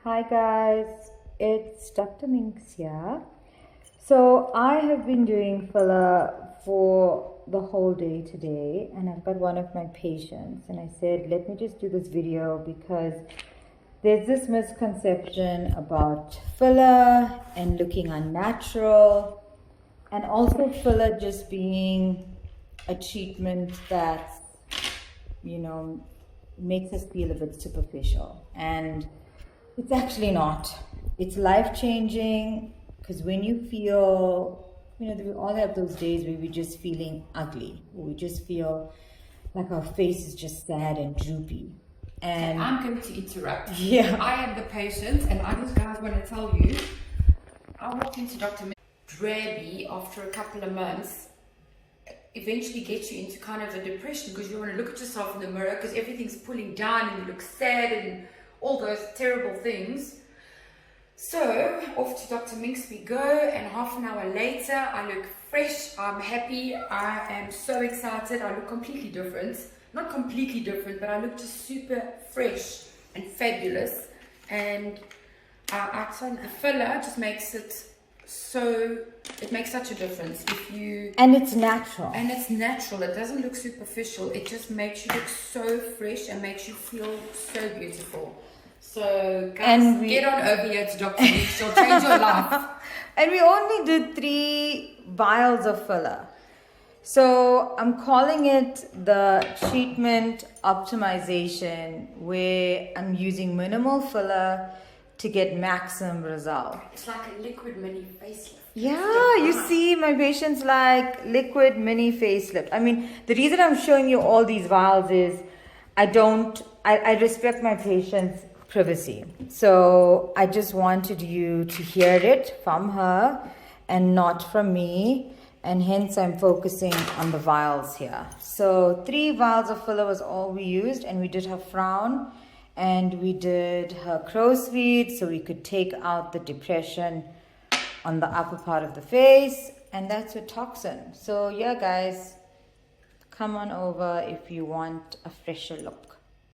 Hi guys, it's Dr. Minx here. So I have been doing filler for the whole day today, and I've got one of my patients, and I said, let me just do this video because there's this misconception about filler and looking unnatural, and also filler just being a treatment that, makes us feel a bit superficial. And it's actually not. It's life-changing because when you feel, we all have those days where we're just feeling ugly, or we just feel like our face is just sad and droopy. And I'm going to interrupt. Yeah. I am the patient, and I just guys want to tell you, I walked into Dr. Drabby after a couple of months. Eventually gets you into kind of a depression because you want to look at yourself in the mirror because everything's pulling down and you look sad and all those terrible things. So off to Dr. Minx we go, and half an hour later I look fresh, I'm happy, I am so excited, I look completely different. Not completely different, but I look just super fresh and fabulous. And I find the filler just makes it it makes such a difference and it's natural. It doesn't look superficial. It just makes you look so fresh and makes you feel so beautiful. So guys, get on over here to Dr. Minx. She'll change your life. And we only did 3 vials of filler. So I'm calling it the treatment optimization, where I'm using minimal filler to get maximum result. It's like a liquid mini facelift. Yeah, you see, my patients like liquid mini facelift. I mean, the reason I'm showing you all these vials is I respect my patients' privacy. So I just wanted you to hear it from her and not from me. And hence I'm focusing on the vials here. So 3 vials of filler was all we used, and we did her frown and we did her crow's feet so we could take out the depression on the upper part of the face, and that's with toxin. So yeah guys, come on over if you want a fresher look.